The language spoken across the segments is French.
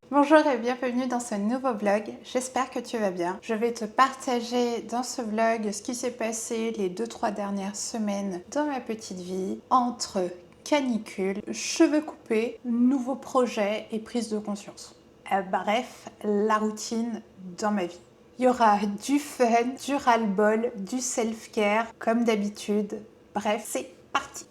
Bonjour et bienvenue dans ce nouveau vlog, j'espère que tu vas bien. Je vais te partager dans ce vlog ce qui s'est passé les 2-3 dernières semaines dans ma petite vie, entre canicule, cheveux coupés, nouveaux projets et prise de conscience. Bref, la routine dans ma vie. Il y aura du fun, du ras-le-bol, du self-care, comme d'habitude. Bref, c'est parti.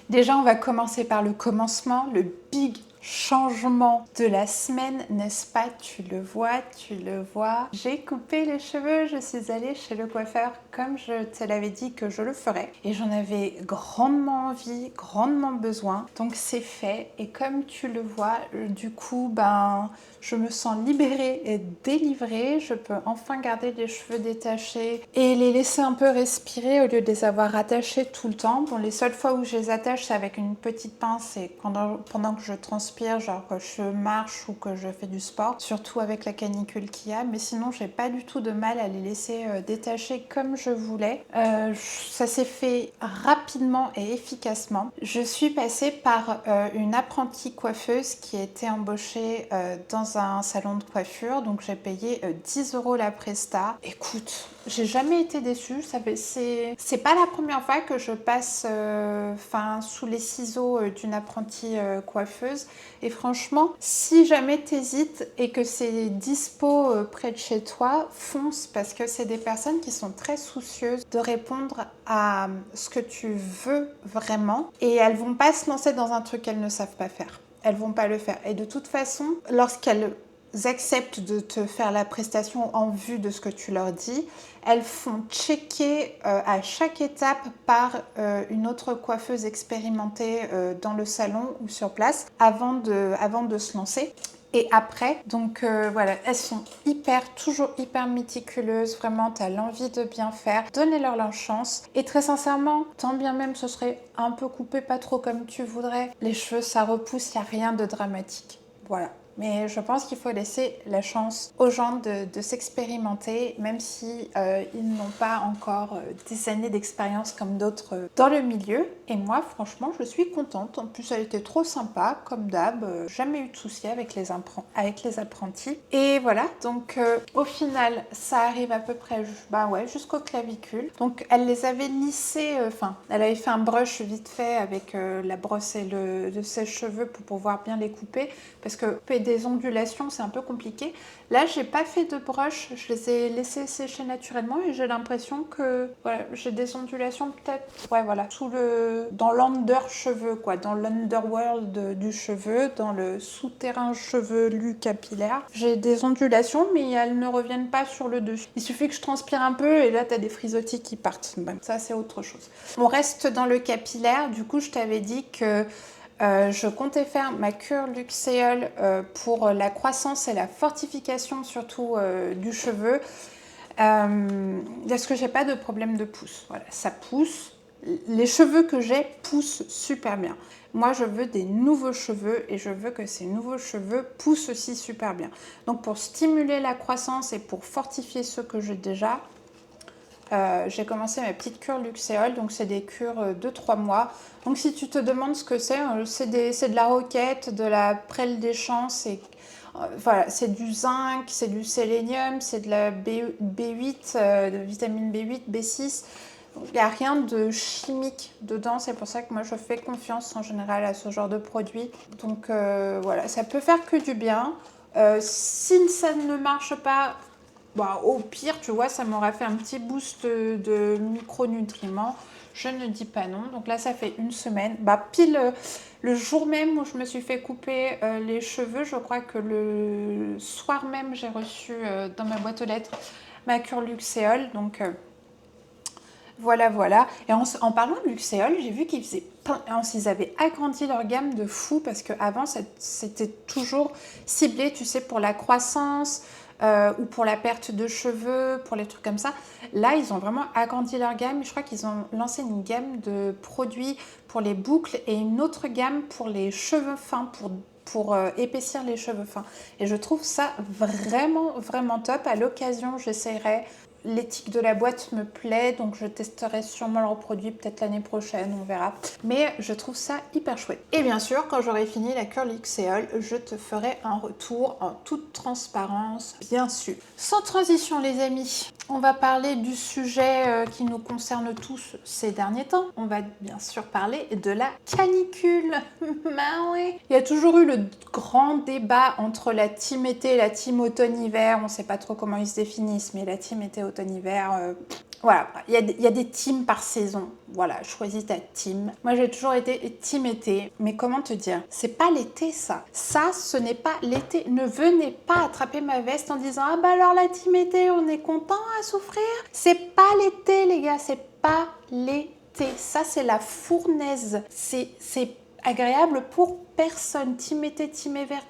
Déjà, on va commencer par le commencement, le big changement de la semaine, n'est-ce pas? Tu le vois. J'ai coupé les cheveux, je suis allée chez le coiffeur comme je te l'avais dit que je le ferais. Et j'en avais grandement envie, grandement besoin. Donc c'est fait. Et comme tu le vois, du coup, je me sens libérée et délivrée. Je peux enfin garder les cheveux détachés et les laisser un peu respirer au lieu de les avoir attachés tout le temps. Bon, les seules fois où je les attache, c'est avec une petite pince et pendant que je transpire, genre que je marche ou que je fais du sport, surtout avec la canicule qu'il y a. Mais sinon, j'ai pas du tout de mal à les laisser détacher comme je voulais. Ça s'est fait rapidement et efficacement. Je suis passée par une apprentie coiffeuse qui était embauchée dans un salon de coiffure, donc j'ai payé 10 € la presta. Écoute, j'ai jamais été déçue, c'est pas la première fois que je passe sous les ciseaux d'une apprentie coiffeuse, et franchement, si jamais t'hésites et que c'est dispo près de chez toi, fonce, parce que c'est des personnes qui sont très soucieuses de répondre à ce que tu veux vraiment, et elles vont pas se lancer dans un truc qu'elles ne savent pas faire. Elles vont pas le faire. Et de toute façon, lorsqu'elles acceptent de te faire la prestation en vue de ce que tu leur dis, elles font checker à chaque étape par une autre coiffeuse expérimentée dans le salon ou sur place avant de se lancer. Et après, donc voilà, elles sont toujours hyper méticuleuses, vraiment, tu as l'envie de bien faire, donnez-leur leur chance. Et très sincèrement, tant bien même ce serait un peu coupé, pas trop comme tu voudrais, les cheveux ça repousse, il n'y a rien de dramatique. Voilà. Mais je pense qu'il faut laisser la chance aux gens de s'expérimenter, même si ils n'ont pas encore des années d'expérience comme d'autres dans le milieu. Et moi, franchement, je suis contente. En plus, elle était trop sympa, comme d'hab. Jamais eu de soucis avec les apprentis. Et voilà, donc au final, ça arrive à peu près jusqu'au clavicule. Donc, elle les avait lissés, elle avait fait un brush vite fait avec la brosse et le sèche-cheveux pour pouvoir bien les couper. Parce que des ondulations, c'est un peu compliqué. Là, j'ai pas fait de brush, je les ai laissés sécher naturellement et j'ai l'impression que voilà, j'ai des ondulations peut-être dans l'under cheveux, quoi, dans l'underworld du cheveu, dans le souterrain chevelu capillaire. J'ai des ondulations, mais elles ne reviennent pas sur le dessus. Il suffit que je transpire un peu et là, t'as des frisottis qui partent. Ça, c'est autre chose. On reste dans le capillaire. Du coup, je t'avais dit que je comptais faire ma cure luxéole pour la croissance et la fortification surtout du cheveu, parce que j'ai pas de problème de pousse. Voilà, ça pousse. Les cheveux que j'ai poussent super bien. Moi, je veux des nouveaux cheveux et je veux que ces nouveaux cheveux poussent aussi super bien. Donc, pour stimuler la croissance et pour fortifier ceux que j'ai déjà, j'ai commencé ma petite cure luxéole, donc c'est des cures de 3 mois. Donc si tu te demandes ce que c'est de la roquette, de la prêle des champs, c'est du zinc, c'est du sélénium, c'est de la B8, de vitamine B8, B6. Il n'y a rien de chimique dedans, c'est pour ça que moi je fais confiance en général à ce genre de produit. Donc voilà, ça peut faire que du bien. Si ça ne marche pas, au pire, tu vois, ça m'aurait fait un petit boost de micronutriments. Je ne dis pas non. Donc là, ça fait une semaine. Pile le jour même où je me suis fait couper les cheveux, je crois que le soir même, j'ai reçu dans ma boîte aux lettres ma cure luxéole. Donc voilà. Et en parlant de luxéole, j'ai vu qu'ils avaient agrandi leur gamme de fou parce qu'avant, c'était toujours ciblé, tu sais, pour la croissance, ou pour la perte de cheveux, pour les trucs comme ça. Là, ils ont vraiment agrandi leur gamme. Je crois qu'ils ont lancé une gamme de produits pour les boucles et une autre gamme pour les cheveux fins, pour épaissir les cheveux fins. Et je trouve ça vraiment top. À l'occasion, j'essaierai l'éthique de la boîte me plaît, donc je testerai sûrement leur produit peut-être l'année prochaine, on verra. Mais je trouve ça hyper chouette. Et bien sûr, quand j'aurai fini la cure luxéole, je te ferai un retour en toute transparence, bien sûr. Sans transition les amis, on va parler du sujet qui nous concerne tous ces derniers temps. On va bien sûr parler de la canicule. Ben oui. Il y a toujours eu le grand débat entre la team été et la team automne-hiver. On ne sait pas trop comment ils se définissent, mais la team été automne-hiver... Voilà, il y a des teams par saison. Voilà, choisis ta team. Moi, j'ai toujours été team été. Mais comment te dire? C'est pas l'été, ça. Ça, ce n'est pas l'été. Ne venez pas attraper ma veste en disant « Ah bah alors la team été, on est content à souffrir ». C'est pas l'été, les gars. C'est pas l'été. Ça, c'est la fournaise. C'est agréable pour personne. Team été, team hiver,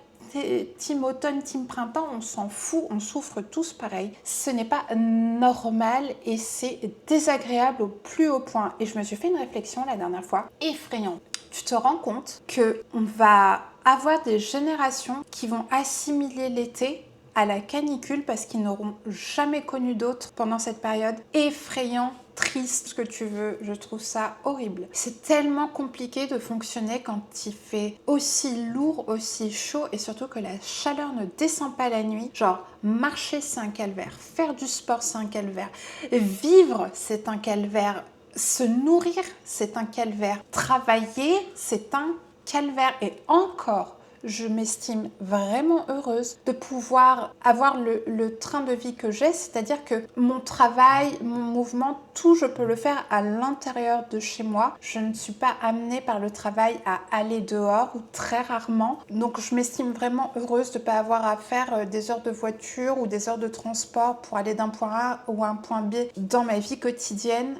team automne, team printemps, on s'en fout, on souffre tous pareil. Ce n'est pas normal et c'est désagréable au plus haut point. Et je me suis fait une réflexion la dernière fois, effrayante. Tu te rends compte qu'on va avoir des générations qui vont assimiler l'été à la canicule parce qu'ils n'auront jamais connu d'autre pendant cette période. Effrayant, triste, ce que tu veux, je trouve ça horrible. C'est tellement compliqué de fonctionner quand il fait aussi lourd, aussi chaud et surtout que la chaleur ne descend pas la nuit. Genre, marcher c'est un calvaire, faire du sport c'est un calvaire, vivre c'est un calvaire, se nourrir c'est un calvaire, travailler c'est un calvaire et encore. Je m'estime vraiment heureuse de pouvoir avoir le train de vie que j'ai, c'est-à-dire que mon travail, mon mouvement, tout, je peux le faire à l'intérieur de chez moi. Je ne suis pas amenée par le travail à aller dehors ou très rarement. Donc je m'estime vraiment heureuse de ne pas avoir à faire des heures de voiture ou des heures de transport pour aller d'un point A ou à un point B dans ma vie quotidienne.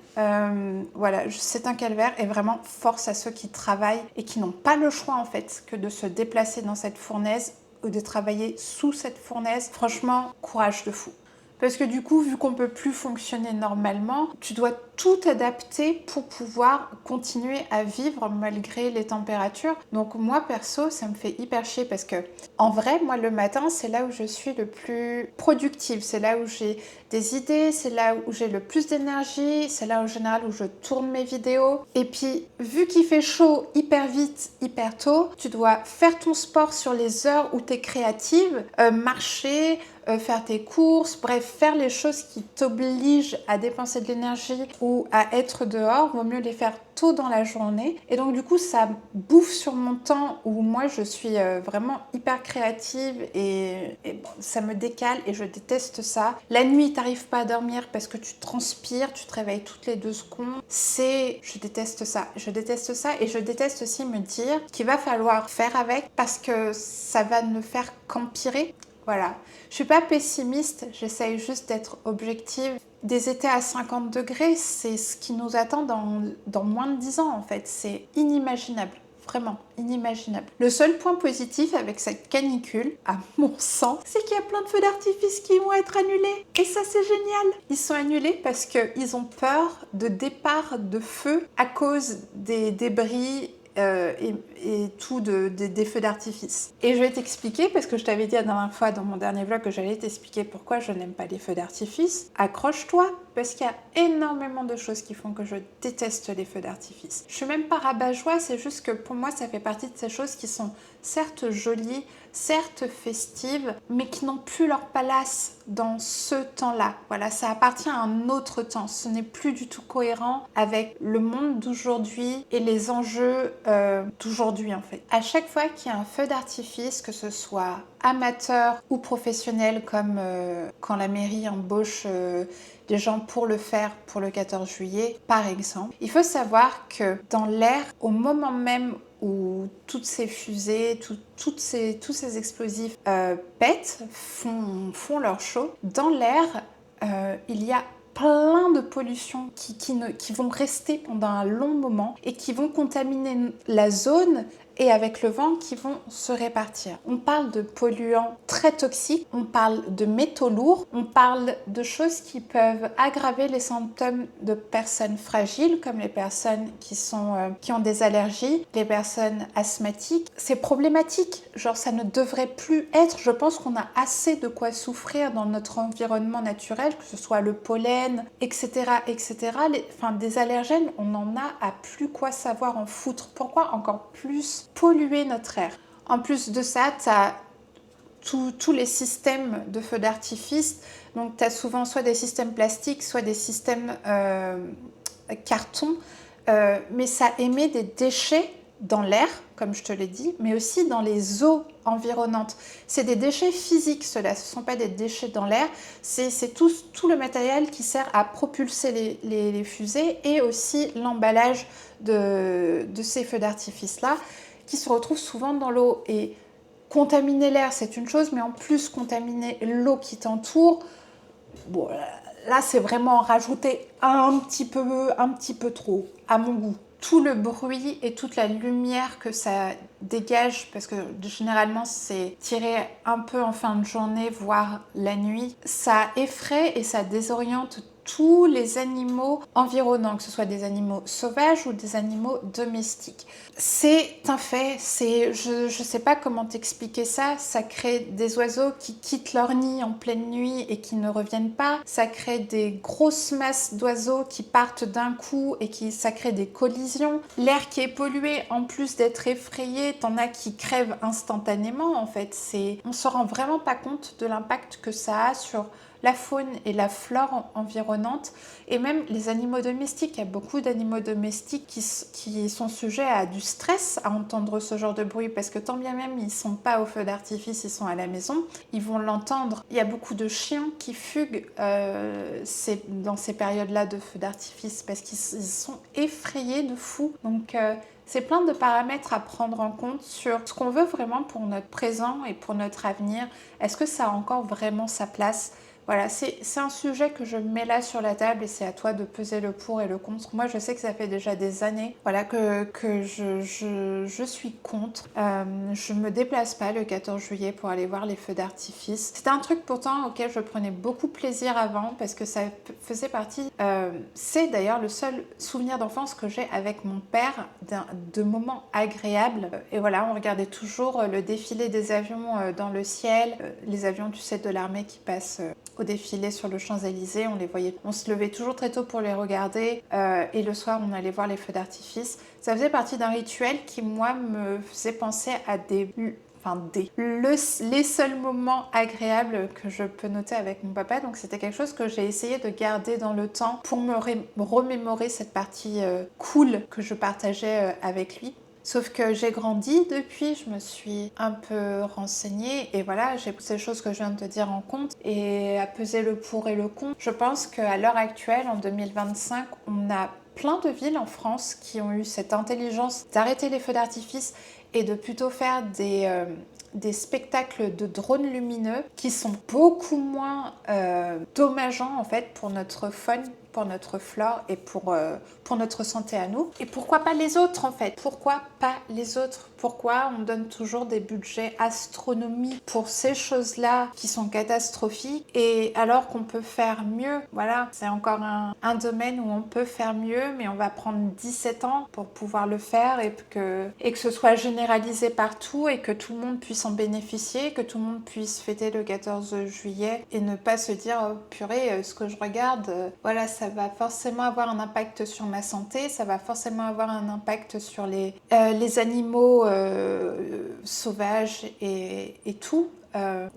Voilà, c'est un calvaire et vraiment force à ceux qui travaillent et qui n'ont pas le choix en fait que de se déplacer dans cette fournaise ou de travailler sous cette fournaise. Franchement, courage de fou. Parce que du coup, vu qu'on ne peut plus fonctionner normalement, tu dois tout adapter pour pouvoir continuer à vivre malgré les températures. Donc moi, perso, ça me fait hyper chier parce que, en vrai, moi, le matin, c'est là où je suis le plus productive. C'est là où j'ai des idées, c'est là où j'ai le plus d'énergie, c'est là en général où je tourne mes vidéos. Et puis, vu qu'il fait chaud hyper vite, hyper tôt, tu dois faire ton sport sur les heures où tu es créative, marcher, faire tes courses, bref, faire les choses qui t'obligent à dépenser de l'énergie ou à être dehors, vaut mieux les faire tôt dans la journée. Et donc du coup, ça bouffe sur mon temps où moi, je suis vraiment hyper créative et bon, ça me décale et je déteste ça. La nuit, t'arrives pas à dormir parce que tu transpires, tu te réveilles toutes les 2 secondes. Je déteste ça. Je déteste ça et je déteste aussi me dire qu'il va falloir faire avec parce que ça va ne faire qu'empirer. Voilà, je suis pas pessimiste, j'essaye juste d'être objective. Des étés à 50 degrés, c'est ce qui nous attend dans moins de 10 ans en fait. C'est inimaginable, vraiment inimaginable. Le seul point positif avec cette canicule, à mon sens, c'est qu'il y a plein de feux d'artifice qui vont être annulés. Et ça, c'est génial. Ils sont annulés parce qu'ils ont peur de départ de feu à cause des débris et tout des feux d'artifice. Et je vais t'expliquer, parce que je t'avais dit la dernière fois dans mon dernier vlog que j'allais t'expliquer pourquoi je n'aime pas les feux d'artifice. Accroche-toi, parce qu'il y a énormément de choses qui font que je déteste les feux d'artifice. Je suis même pas rabat-joie, c'est juste que pour moi ça fait partie de ces choses qui sont certes jolies, certes festives, mais qui n'ont plus leur place dans ce temps-là. Voilà, ça appartient à un autre temps. Ce n'est plus du tout cohérent avec le monde d'aujourd'hui et les enjeux d'aujourd'hui en fait. À chaque fois qu'il y a un feu d'artifice, que ce soit amateur ou professionnel, comme quand la mairie embauche des gens pour le faire pour le 14 juillet, par exemple, il faut savoir que dans l'air, au moment même où toutes ces fusées, tous ces explosifs pètent, font leur show, dans l'air, il y a plein de pollutions qui vont rester pendant un long moment et qui vont contaminer la zone et avec le vent qui vont se répartir. On parle de polluants très toxiques, on parle de métaux lourds, on parle de choses qui peuvent aggraver les symptômes de personnes fragiles comme les personnes qui ont des allergies, les personnes asthmatiques. C'est problématique, genre ça ne devrait plus être. Je pense qu'on a assez de quoi souffrir dans notre environnement naturel, que ce soit le pollen, etc. etc. Des allergènes, on en a à plus quoi savoir en foutre. Pourquoi encore plus polluer notre air? En plus de ça, tu as tous les systèmes de feux d'artifice. Donc tu as souvent soit des systèmes plastiques, soit des systèmes carton, mais ça émet des déchets dans l'air, comme je te l'ai dit, mais aussi dans les eaux environnantes. C'est des déchets physiques, ceux-là, ce ne sont pas des déchets dans l'air, c'est tout le matériel qui sert à propulser les fusées et aussi l'emballage de ces feux d'artifice-là, qui se retrouvent souvent dans l'eau. Et contaminer l'air, c'est une chose, mais en plus contaminer l'eau qui t'entoure, bon, là c'est vraiment rajouter un petit peu trop, à mon goût. Tout le bruit et toute la lumière que ça dégage, parce que généralement c'est tiré un peu en fin de journée, voire la nuit, ça effraie et ça désoriente tous les animaux environnants, que ce soit des animaux sauvages ou des animaux domestiques. C'est un fait, je ne sais pas comment t'expliquer ça, ça crée des oiseaux qui quittent leur nid en pleine nuit et qui ne reviennent pas, ça crée des grosses masses d'oiseaux qui partent d'un coup et ça crée des collisions. L'air qui est pollué, en plus d'être effrayé, t'en as qui crèvent instantanément en fait. On se rend vraiment pas compte de l'impact que ça a sur la faune et la flore environnante et même les animaux domestiques. Il y a beaucoup d'animaux domestiques qui sont sujets à du stress à entendre ce genre de bruit parce que tant bien même ils ne sont pas au feu d'artifice, ils sont à la maison, ils vont l'entendre. Il y a beaucoup de chiens qui fuguent dans ces périodes-là de feu d'artifice parce qu'ils sont effrayés de fou. Donc c'est plein de paramètres à prendre en compte sur ce qu'on veut vraiment pour notre présent et pour notre avenir. Est-ce que ça a encore vraiment sa place ? Voilà, c'est un sujet que je mets là sur la table et c'est à toi de peser le pour et le contre. Moi, je sais que ça fait déjà des années que je suis contre. Je me déplace pas le 14 juillet pour aller voir les feux d'artifice. C'était un truc pourtant auquel je prenais beaucoup plaisir avant parce que ça faisait partie... c'est d'ailleurs le seul souvenir d'enfance que j'ai avec mon père de moments agréables. Et voilà, on regardait toujours le défilé des avions dans le ciel. Les avions, tu sais, de l'armée qui passent... au défilé sur le Champs-Élysées, on se levait toujours très tôt pour les regarder et le soir on allait voir les feux d'artifice. Ça faisait partie d'un rituel qui moi me faisait penser à les seuls moments agréables que je peux noter avec mon papa. Donc c'était quelque chose que j'ai essayé de garder dans le temps pour me remémorer cette partie cool que je partageais avec lui. Sauf que j'ai grandi depuis, je me suis un peu renseignée et voilà, j'ai pris ces choses que je viens de te dire en compte et à peser le pour et le contre. Je pense qu'à l'heure actuelle, en 2025, on a plein de villes en France qui ont eu cette intelligence d'arrêter les feux d'artifice et de plutôt faire des spectacles de drones lumineux qui sont beaucoup moins dommageants en fait pour notre faune, pour notre flore et pour notre santé à nous. Et pourquoi pas les autres en fait? Pourquoi pas les autres? Pourquoi on donne toujours des budgets astronomiques pour ces choses-là qui sont catastrophiques et alors qu'on peut faire mieux? Voilà, c'est encore un domaine où on peut faire mieux, mais on va prendre 17 ans pour pouvoir le faire et que ce soit généralisé partout et que tout le monde puisse en bénéficier, que tout le monde puisse fêter le 14 juillet et ne pas se dire oh, purée, ce que je regarde, voilà, ça va forcément avoir un impact sur ma santé, ça va forcément avoir un impact sur les animaux sauvages et tout.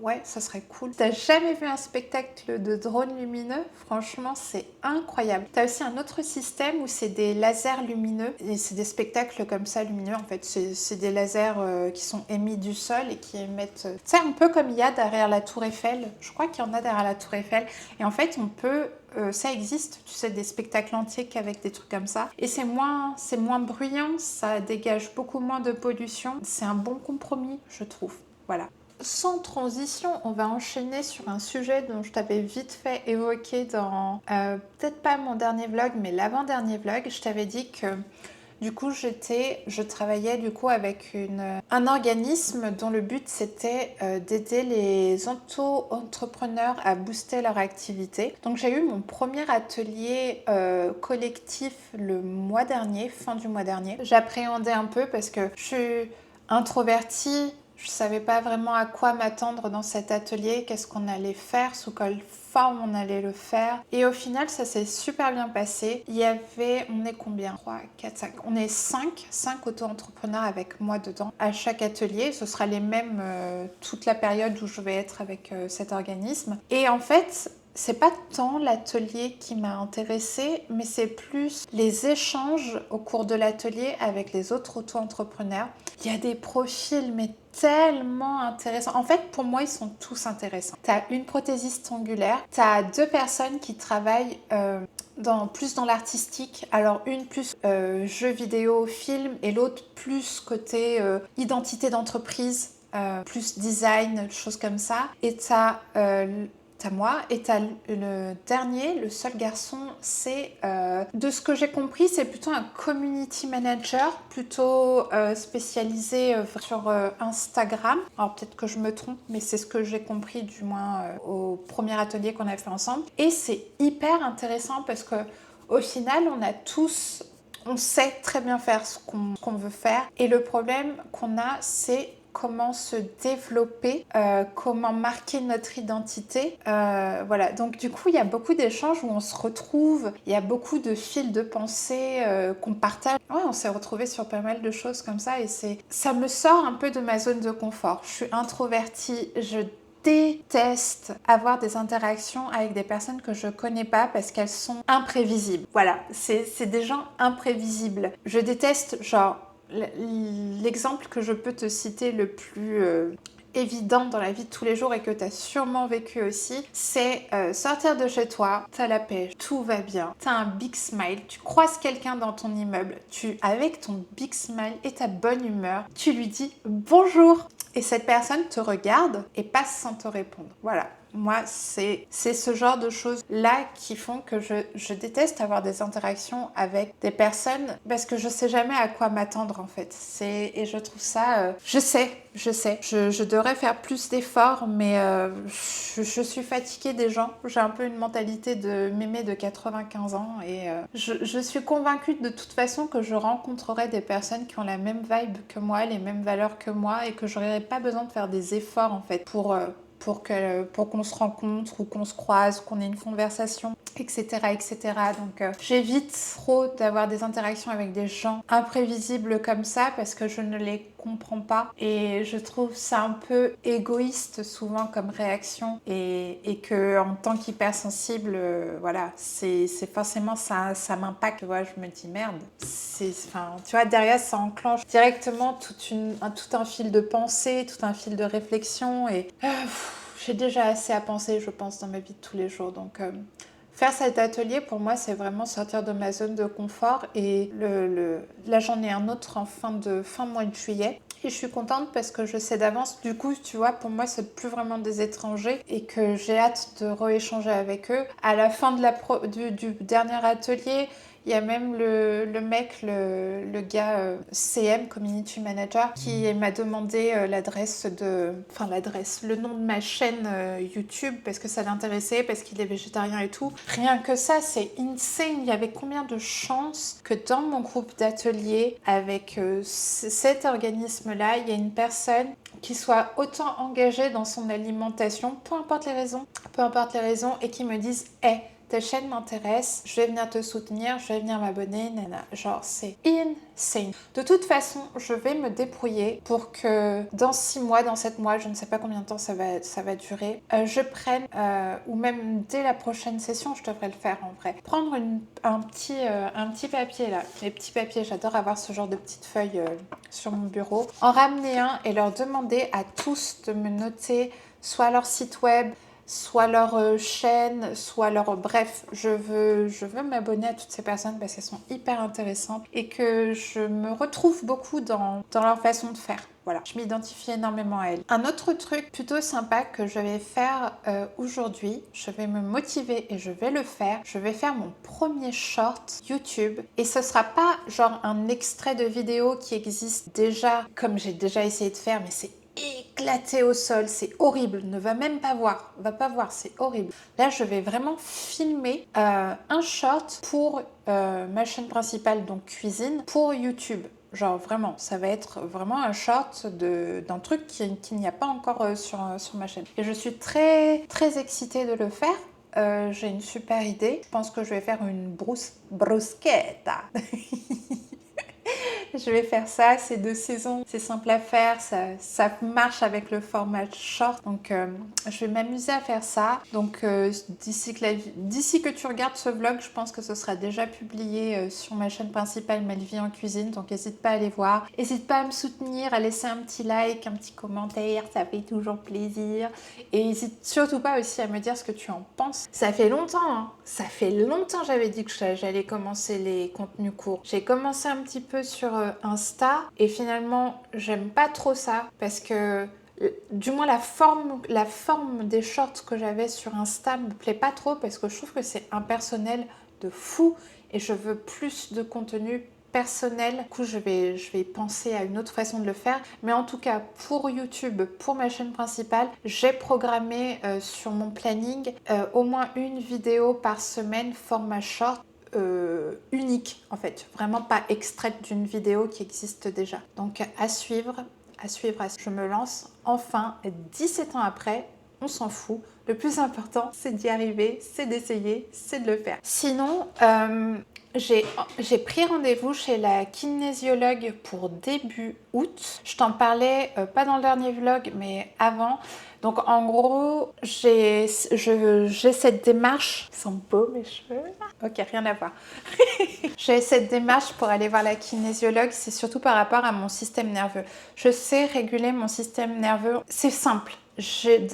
Ouais, ça serait cool. T'as jamais vu un spectacle de drones lumineux? Franchement, c'est incroyable. T'as aussi un autre système où c'est des lasers lumineux. Et c'est des spectacles comme ça lumineux. En fait, c'est des lasers qui sont émis du sol et qui émettent... Tu sais, un peu comme il y a derrière la Tour Eiffel. Je crois qu'il y en a derrière la Tour Eiffel. Et en fait, on peut... ça existe, tu sais, des spectacles antiques avec des trucs comme ça. Et c'est moins bruyant, ça dégage beaucoup moins de pollution. C'est un bon compromis, je trouve. Voilà. Sans transition, on va enchaîner sur un sujet dont je t'avais vite fait évoquer dans, peut-être pas mon dernier vlog, mais l'avant-dernier vlog. Je t'avais dit que Du coup, je travaillais du coup avec un organisme dont le but c'était d'aider les auto-entrepreneurs à booster leur activité. Donc j'ai eu mon premier atelier collectif le mois dernier, fin du mois dernier. J'appréhendais un peu parce que je suis introvertie. Je ne savais pas vraiment à quoi m'attendre dans cet atelier, qu'est-ce qu'on allait faire, sous quelle forme on allait le faire. Et au final, ça s'est super bien passé. Il y avait, on est combien? 3, 4, 5. On est 5 auto-entrepreneurs avec moi dedans à chaque atelier. Ce sera les mêmes toute la période où je vais être avec cet organisme. Et en fait, c'est pas tant l'atelier qui m'a intéressée, mais c'est plus les échanges au cours de l'atelier avec les autres auto-entrepreneurs. Il y a des profils, mais tellement intéressants. En fait, pour moi, ils sont tous intéressants. Tu as une prothésiste ongulaire, tu as 2 personnes qui travaillent plus dans l'artistique. Alors, une plus jeux vidéo, film, et l'autre plus côté identité d'entreprise, plus design, choses comme ça. Et tu as t'as moi et t'as le dernier, le seul garçon, c'est de ce que j'ai compris, c'est plutôt un community manager, plutôt spécialisé sur Instagram. Alors peut-être que je me trompe, mais c'est ce que j'ai compris du moins au premier atelier qu'on a fait ensemble. Et c'est hyper intéressant parce que au final, on sait très bien faire ce qu'on veut faire. Et le problème qu'on a, c'est comment se développer, comment marquer notre identité. Voilà, donc du coup, il y a beaucoup d'échanges où on se retrouve, il y a beaucoup de fils de pensée qu'on partage. Ouais, on s'est retrouvés sur pas mal de choses comme ça et ça me sort un peu de ma zone de confort. Je suis introvertie, je déteste avoir des interactions avec des personnes que je connais pas parce qu'elles sont imprévisibles. Voilà, c'est des gens imprévisibles. Je déteste, genre, l'exemple que je peux te citer le plus évident dans la vie de tous les jours et que tu as sûrement vécu aussi, c'est sortir de chez toi, t'as la pêche, tout va bien, t'as un big smile, tu croises quelqu'un dans ton immeuble, avec ton big smile et ta bonne humeur, tu lui dis bonjour et cette personne te regarde et passe sans te répondre. Voilà. Moi, c'est ce genre de choses-là qui font que je déteste avoir des interactions avec des personnes parce que je sais jamais à quoi m'attendre en fait. Et je trouve ça... Je sais. Je devrais faire plus d'efforts, mais je suis fatiguée des gens. J'ai un peu une mentalité de mémé de 95 ans et je suis convaincue de toute façon que je rencontrerai des personnes qui ont la même vibe que moi, les mêmes valeurs que moi et que je n'aurai pas besoin de faire des efforts en fait pour qu'on se rencontre ou qu'on se croise, qu'on ait une conversation, etc. etc. Donc j'évite trop d'avoir des interactions avec des gens imprévisibles comme ça parce que je ne les comprends pas et je trouve ça un peu égoïste souvent comme réaction et que en tant qu'hypersensible, voilà, c'est forcément ça m'impacte, tu vois, je me dis merde, enfin, tu vois, derrière ça enclenche directement tout un fil de pensée, tout un fil de réflexion et j'ai déjà assez à penser, je pense, dans ma vie de tous les jours. Donc, faire cet atelier, pour moi, c'est vraiment sortir de ma zone de confort. Et là, j'en ai un autre en fin mois de juillet. Et je suis contente parce que je sais d'avance. Du coup, tu vois, pour moi, c'est plus vraiment des étrangers et que j'ai hâte de rééchanger avec eux. À la fin du dernier atelier, il y a même le mec, le gars CM, Community Manager, qui m'a demandé le nom de ma chaîne YouTube parce que ça l'intéressait, parce qu'il est végétarien et tout. Rien que ça, c'est insane. Il y avait combien de chances que dans mon groupe d'atelier avec cet organisme-là, il y a une personne qui soit autant engagée dans son alimentation, peu importe les raisons, et qui me dise « Hey, ta chaîne m'intéresse, je vais venir te soutenir, je vais venir m'abonner, nana. » Genre, c'est insane. De toute façon, je vais me débrouiller pour que dans 6 mois, dans 7 mois, je ne sais pas combien de temps ça va durer, je prenne, ou même dès la prochaine session, je devrais le faire en vrai, prendre un petit papier là. Les petits papiers, j'adore avoir ce genre de petites feuilles sur mon bureau. En ramener un et leur demander à tous de me noter soit leur site web, soit leur chaîne, soit leur... Bref, je veux m'abonner à toutes ces personnes parce qu'elles sont hyper intéressantes et que je me retrouve beaucoup dans leur façon de faire. Voilà, je m'identifie énormément à elle. Un autre truc plutôt sympa que je vais faire aujourd'hui, je vais me motiver et je vais le faire. Je vais faire mon premier short YouTube et ce sera pas genre un extrait de vidéo qui existe déjà, comme j'ai déjà essayé de faire, mais c'est éclaté au sol, c'est horrible, ne va même pas voir, va pas voir, c'est horrible. Là, je vais vraiment filmer un short pour ma chaîne principale, donc cuisine, pour YouTube. Genre vraiment, ça va être vraiment un short d'un truc qu'il n'y a pas encore sur ma chaîne. Et je suis très très excitée de le faire. J'ai une super idée. Je pense que je vais faire une bruschetta. Je vais faire ça, c'est de saison, c'est simple à faire, ça marche avec le format short. Donc je vais m'amuser à faire ça. Donc d'ici que tu regardes ce vlog, je pense que ce sera déjà publié sur ma chaîne principale Melvie en cuisine. Donc n'hésite pas à aller voir. N'hésite pas à me soutenir, à laisser un petit like, un petit commentaire, ça fait toujours plaisir. Et n'hésite surtout pas aussi à me dire ce que tu en penses. Ça fait longtemps, hein. Ça fait longtemps que j'avais dit que j'allais commencer les contenus courts. J'ai commencé un petit peu sur Insta et finalement j'aime pas trop ça parce que du moins la forme des shorts que j'avais sur Insta me plaît pas trop parce que je trouve que c'est impersonnel de fou et je veux plus de contenu personnel. Du coup, je vais penser à une autre façon de le faire. Mais en tout cas, pour YouTube, pour ma chaîne principale, j'ai programmé sur mon planning au moins une vidéo par semaine format short. Unique en fait, vraiment pas extraite d'une vidéo qui existe déjà. Donc à suivre, je me lance enfin 17 ans après, on s'en fout. Le plus important, c'est d'y arriver, c'est d'essayer, c'est de le faire. Sinon, j'ai pris rendez-vous chez la kinésiologue pour début août. Je t'en parlais pas dans le dernier vlog, mais avant. Donc en gros, j'ai cette démarche. Ils sont beaux mes cheveux. Ok, rien à voir. J'ai cette démarche pour aller voir la kinésiologue, c'est surtout par rapport à mon système nerveux. Je sais réguler mon système nerveux, c'est simple.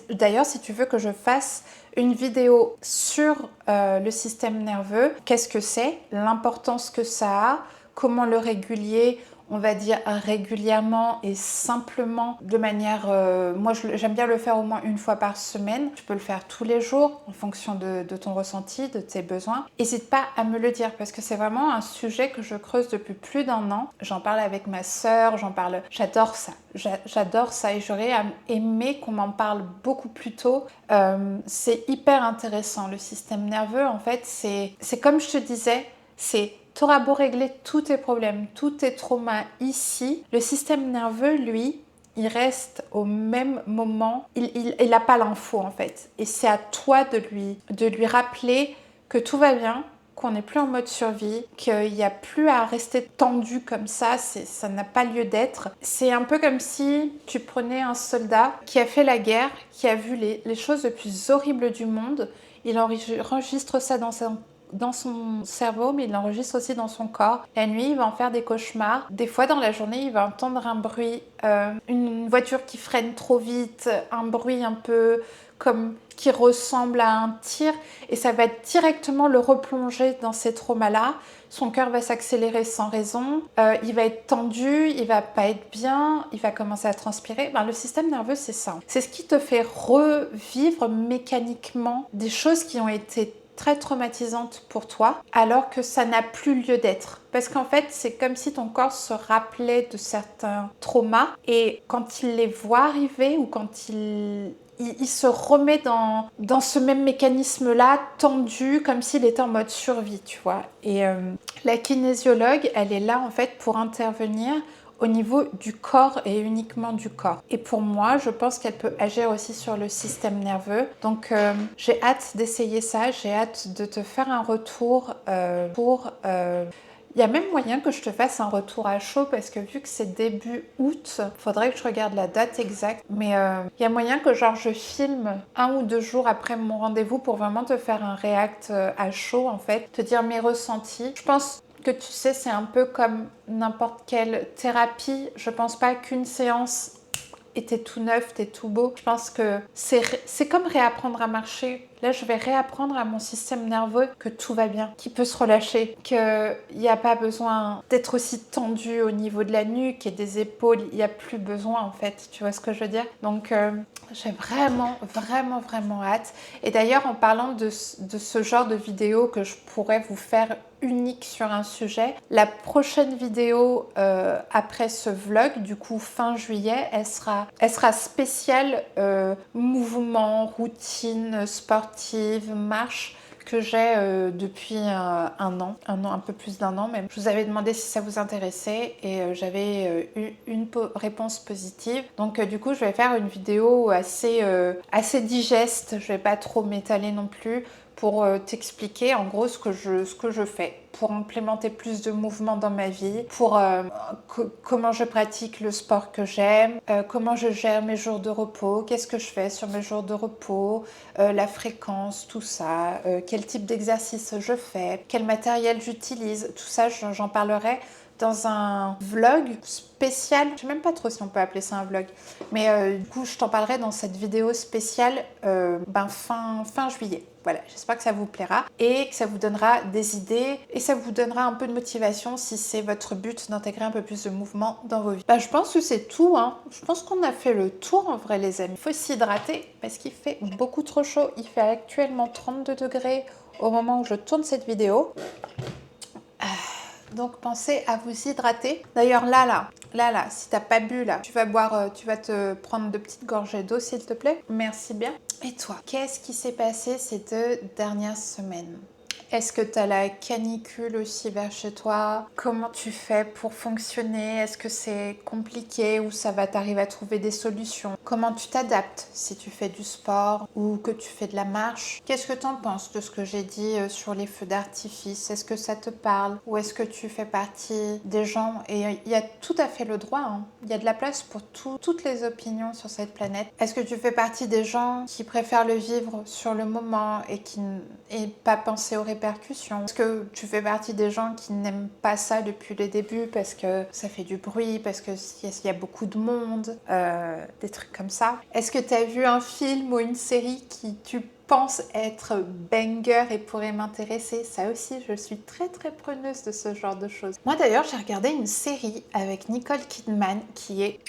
D'ailleurs, si tu veux que je fasse une vidéo sur le système nerveux, qu'est-ce que c'est, l'importance que ça a, comment le réguler, on va dire régulièrement et simplement de manière... moi, j'aime bien le faire au moins une fois par semaine. Tu peux le faire tous les jours en fonction de ton ressenti, de tes besoins. N'hésite pas à me le dire parce que c'est vraiment un sujet que je creuse depuis plus d'1 an. J'en parle avec ma sœur, j'adore ça. J'adore ça et j'aurais aimé qu'on m'en parle beaucoup plus tôt. C'est hyper intéressant. Le système nerveux, en fait, c'est comme je te disais, tu auras beau régler tous tes problèmes, tous tes traumas ici, le système nerveux, lui, il reste au même moment, il n'a pas l'info en fait. Et c'est à toi de lui rappeler que tout va bien, qu'on n'est plus en mode survie, qu'il n'y a plus à rester tendu comme ça n'a pas lieu d'être. C'est un peu comme si tu prenais un soldat qui a fait la guerre, qui a vu les choses les plus horribles du monde, il enregistre ça dans son cerveau, mais il l'enregistre aussi dans son corps. La nuit, il va en faire des cauchemars. Des fois, dans la journée, il va entendre un bruit, une voiture qui freine trop vite, un bruit un peu comme qui ressemble à un tir, et ça va directement le replonger dans ces traumas-là. Son cœur va s'accélérer sans raison, il va être tendu, il va pas être bien, il va commencer à transpirer. Le système nerveux, c'est ça. C'est ce qui te fait revivre mécaniquement des choses qui ont été très traumatisante pour toi, alors que ça n'a plus lieu d'être. Parce qu'en fait, c'est comme si ton corps se rappelait de certains traumas et quand il les voit arriver ou quand il se remet dans ce même mécanisme-là, tendu, comme s'il était en mode survie, tu vois. Et la kinésiologue, elle est là en fait pour intervenir au niveau du corps et uniquement du corps. Et pour moi, je pense qu'elle peut agir aussi sur le système nerveux. Donc, j'ai hâte d'essayer ça. J'ai hâte de te faire un retour il y a même moyen que je te fasse un retour à chaud parce que vu que c'est début août, faudrait que je regarde la date exacte. Mais il y a moyen que genre je filme 1 ou 2 jours après mon rendez-vous pour vraiment te faire un react à chaud en fait, te dire mes ressentis. Je pense que tu sais, c'est un peu comme n'importe quelle thérapie. Je pense pas qu'une séance t'es tout neuf, t'es tout beau. Je pense que c'est comme réapprendre à marcher. Là, je vais réapprendre à mon système nerveux que tout va bien, qu'il peut se relâcher, qu'il n'y a pas besoin d'être aussi tendu au niveau de la nuque et des épaules. Il n'y a plus besoin, en fait. Tu vois ce que je veux dire? Donc, j'ai vraiment, vraiment, vraiment hâte. Et d'ailleurs, en parlant de ce genre de vidéo que je pourrais vous faire unique sur un sujet, la prochaine vidéo après ce vlog, du coup fin juillet, elle sera spéciale mouvement, routine sportive, marche que j'ai depuis un an, un peu plus d'un an même. Je vous avais demandé si ça vous intéressait et j'avais eu une réponse positive. Donc du coup, je vais faire une vidéo assez digeste. Je vais pas trop m'étaler non plus pour t'expliquer en gros ce que je fais pour implémenter plus de mouvements dans ma vie, pour comment je pratique le sport que j'aime, comment je gère mes jours de repos, qu'est-ce que je fais sur mes jours de repos, la fréquence, tout ça, quel type d'exercice je fais, quel matériel j'utilise, tout ça j'en parlerai dans un vlog spécial. Je sais même pas trop si on peut appeler ça un vlog, mais du coup je t'en parlerai dans cette vidéo spéciale fin juillet. Voilà, j'espère que ça vous plaira et que ça vous donnera des idées et ça vous donnera un peu de motivation si c'est votre but d'intégrer un peu plus de mouvement dans vos vies. Je pense que c'est tout, hein. Je pense qu'on a fait le tour en vrai les amis. Il faut s'hydrater parce qu'il fait beaucoup trop chaud. Il fait actuellement 32 degrés au moment où je tourne cette vidéo. Donc pensez à vous hydrater. D'ailleurs là, si t'as pas bu là, tu vas te prendre de petites gorgées d'eau s'il te plaît. Merci bien. Et toi, qu'est-ce qui s'est passé ces 2 dernières semaines? Est-ce que tu as la canicule aussi vers chez toi? Comment tu fais pour fonctionner? Est-ce que c'est compliqué ou ça va t'arriver à trouver des solutions? Comment tu t'adaptes si tu fais du sport ou que tu fais de la marche? Qu'est-ce que tu en penses de ce que j'ai dit sur les feux d'artifice? Est-ce que ça te parle? Ou est-ce que tu fais partie des gens? Et il y a tout à fait le droit, hein. Il y a de la place pour toutes les opinions sur cette planète. Est-ce que tu fais partie des gens qui préfèrent le vivre sur le moment et pas penser aux répercussions? Est-ce que tu fais partie des gens qui n'aiment pas ça depuis le début parce que ça fait du bruit, parce qu'il y a beaucoup de monde, des trucs comme ça? Est-ce que tu as vu un film ou une série qui tu penses être banger et pourrait m'intéresser? Ça aussi, je suis très très preneuse de ce genre de choses. Moi d'ailleurs, j'ai regardé une série avec Nicole Kidman qui est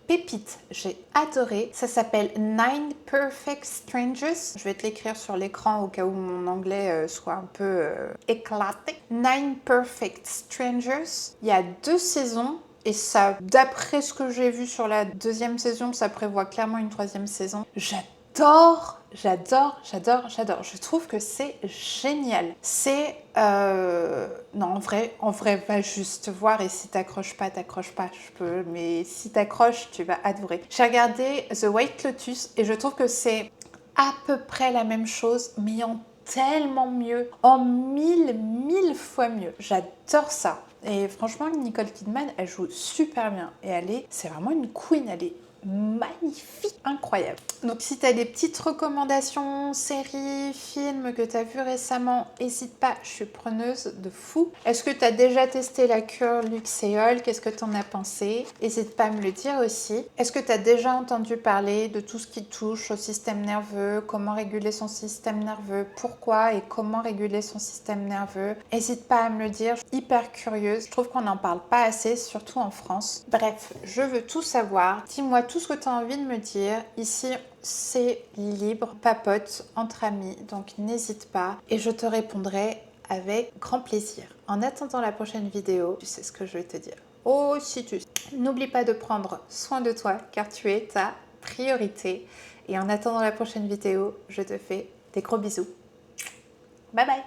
pépite, j'ai adoré. Ça s'appelle Nine Perfect Strangers. Je vais te l'écrire sur l'écran au cas où mon anglais soit un peu éclaté. Nine Perfect Strangers. Il y a 2 saisons. Et ça, d'après ce que j'ai vu sur la 2e saison, ça prévoit clairement une 3e saison. J'adore. Je trouve que c'est génial. C'est... Non, en vrai, va juste voir et si t'accroches pas, je peux. Mais si t'accroches, tu vas adorer. J'ai regardé The White Lotus et je trouve que c'est à peu près la même chose, mais en tellement mieux, en mille fois mieux. J'adore ça. Et franchement, Nicole Kidman, elle joue super bien. Et c'est vraiment une queen, elle est magnifique, incroyable. Donc si tu as des petites recommandations, séries, films que tu as vus récemment, n'hésite pas, je suis preneuse de fou. Est-ce que tu as déjà testé la cure Luxéol? Qu'est-ce que tu en as pensé? N'hésite pas à me le dire aussi. Est-ce que tu as déjà entendu parler de tout ce qui touche au système nerveux, comment réguler son système nerveux, pourquoi et comment réguler son système nerveux? N'hésite pas à me le dire, je suis hyper curieuse. Je trouve qu'on n'en parle pas assez, surtout en France. Bref, je veux tout savoir. Dis-moi tout ce que tu as envie de me dire. Ici, c'est libre, papote entre amis, donc n'hésite pas et je te répondrai avec grand plaisir. En attendant la prochaine vidéo, tu sais ce que je vais te dire. Oh, si tu sais. N'oublie pas de prendre soin de toi car tu es ta priorité. Et en attendant la prochaine vidéo, je te fais des gros bisous. Bye bye!